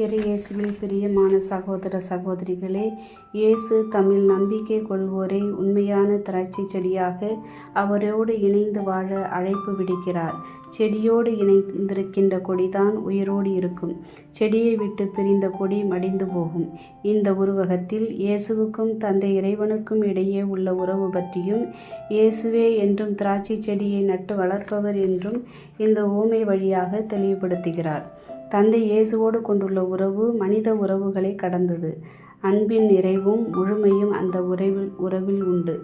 இயேசுவில் பிரியமான சகோதர சகோதரிகளே, இயேசு தம்மில் நம்பிக்கை கொள்வோரை உண்மையான திராட்சை செடியாக அவரோடு இணைந்து வாழ அழைப்பு விடுக்கிறார். செடியோடு இணைந்திருக்கின்ற கொடிதான் உயிரோடு இருக்கும். செடியை விட்டு பிரிந்த கொடி மடிந்து போகும். இந்த உருவகத்தில் இயேசுவுக்கும் தந்தை இறைவனுக்கும் இடையே உள்ள உறவு பற்றியும், இயேசுவே என்றும் திராட்சை செடியை நட்டு வளர்ப்பவர் என்றும் இந்த உவமை வழியாக தெளிவுபடுத்துகிறார். தந்தை இயேசுவோடு கொண்டுள்ள உறவு மனித உறவுகளை கடந்தது. அன்பின் நிறைவும் முழுமையும் அந்த உறவில் உண்டு.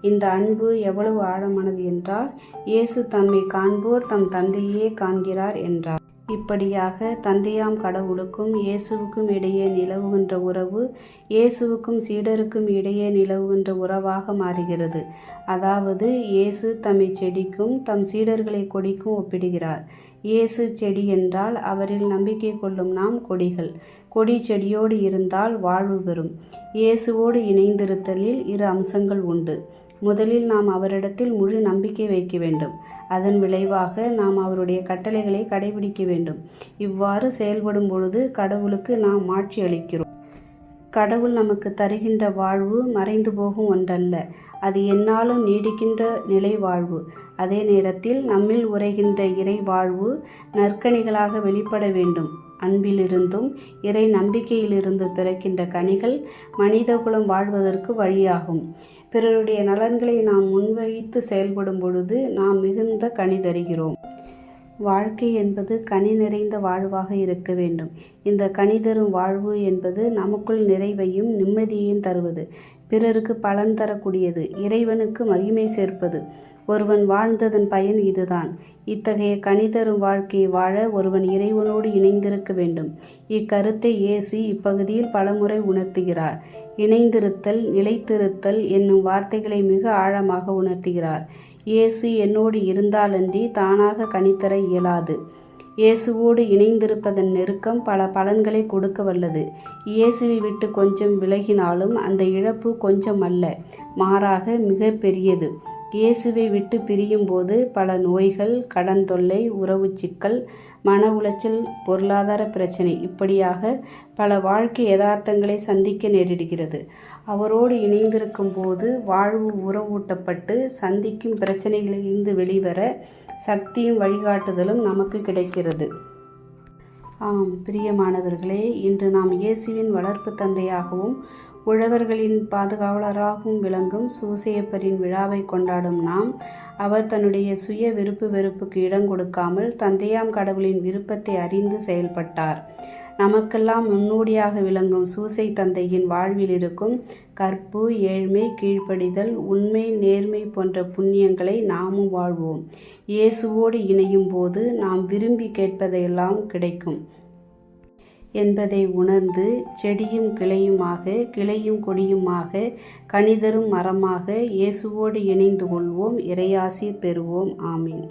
இந்த அன்பு எவ்வளவு ஆழமானது என்றால், இயேசு தம்மை காண்போர் தம் தந்தையே காண்கிறார் என்றார். இப்படியாக தந்தையாம் கடவுளுக்கும் இயேசுவுக்கும் இடையே நிலவுகின்ற உறவு இயேசுவுக்கும் சீடருக்கும் இடையே நிலவுகின்ற உறவாக மாறுகிறது. அதாவது இயேசு தம்மை செடிக்கும் தம் சீடர்களை கொடிக்கும் ஒப்பிடுகிறார். இயேசு செடி என்றால் அவரில் நம்பிக்கை கொள்ளும் நாம் கொடிகள். கொடி செடியோடு இருந்தால் வாழ்வு பெறும். இயேசுவோடு இணைந்திருத்தலில் இரு அம்சங்கள் உண்டு. முதலில் நாம் அவரிடத்தில் முழு நம்பிக்கை வைக்க வேண்டும். அதன் விளைவாக நாம் அவருடைய கட்டளைகளை கடைபிடிக்க வேண்டும். இவ்வாறு செயல்படும் பொழுது கடவுளுக்கு நாம் மாட்சி அளிக்கிறோம். கடவுள் நமக்கு தருகின்ற வாழ்வு மறைந்து போகும் ஒன்றல்ல, அது எந்நாளும் நீடிக்கின்ற நிலை வாழ்வு. அதே நேரத்தில் நம்மில் உரைகின்ற இறை வாழ்வு நற்கனிகளாக வெளிப்பட வேண்டும். அன்பிலிருந்தும் இறை நம்பிக்கையிலிருந்து பிறக்கின்ற கனிகள் மனிதகுலம் வாழ்வதற்கு வழியாகும். பிறருடைய நலன்களை நாம் முன்வைத்து செயல்படும் பொழுது நாம் மிகுந்த கனி தருகிறோம். வாழ்க்கை என்பது கனி நிறைந்த வாழ்வாக இருக்க வேண்டும். இந்த கனி தரும் வாழ்வு என்பது நமக்குள் நிறைவையும் நிம்மதியையும் தருவது, பிறருக்கு பலன் தரக்கூடியது, இறைவனுக்கு மகிமை சேர்ப்பது. ஒருவன் வாழ்ந்ததன் பயன் இதுதான். இத்தகைய கனி தரும் வாழ்க்கையை வாழ ஒருவன் இறைவனோடு இணைந்திருக்க வேண்டும். இக்கருத்தை இயேசு இப்பகுதியில் பலமுறை உணர்த்துகிறார். இணைந்திருத்தல், நிலைத்திருத்தல் என்னும் வார்த்தைகளை மிக ஆழமாக உணர்த்துகிறார். இயேசு என்னோடு இருந்தாலன்றி தானாக கனிதர இயலாது. இயேசுவோடு இணைந்திருப்பதன் நெருக்கம் பல பலன்களை கொடுக்க வல்லது. இயேசுவை விட்டு கொஞ்சம் விலகினாலும் அந்த இழப்பு கொஞ்சம் அல்ல, மாறாக மிக பெரியது. இயேசுவை விட்டு பிரியும் போது பல நோய்கள், கடன் தொல்லை, உறவு சிக்கல், மன உளைச்சல், பொருளாதார பிரச்சனை, இப்படியாக பல வாழ்க்கை யதார்த்தங்களை சந்திக்க நேரிடுகிறது. அவரோடு இணைந்திருக்கும் போது வாழ்வு உறவூட்டப்பட்டு சந்திக்கும் பிரச்சனைகளிலிருந்து வெளிவர சக்தியும் வழிகாட்டுதலும் நமக்கு கிடைக்கிறது. ஆம் பிரியமானவர்களே, இன்று நாம் இயேசுவின் வளர்ப்பு தந்தையாகவும் உழவர்களின் பாதுகாவலராகவும் விளங்கும் சூசையப்பரின் விழாவை கொண்டாடும் நாம், அவர் தன்னுடைய சுய விருப்பு வெறுப்புக்கு இடம் கொடுக்காமல் தந்தையாம் கடவுளின் விருப்பத்தை அறிந்து செயல்பட்டார். நமக்கெல்லாம் முன்னோடியாக விளங்கும் சூசை தந்தையின் வாழ்வில் இருக்கும் கற்பு, ஏழ்மை, கீழ்ப்படிதல், உண்மை, நேர்மை போன்ற புண்ணியங்களை நாமும் வாழ்வோம். இயேசுவோடு இணையும் போது நாம் விரும்பி கேட்பதையெல்லாம் கிடைக்கும் என்பதை உணர்ந்து செடியும் கிளையுமாக, கிளையும் கொடியுமாக, கனிதரும் மரமாக இயேசுவோடு இணைந்து கொள்வோம். இறையாசி பெறுவோம். ஆமீன்.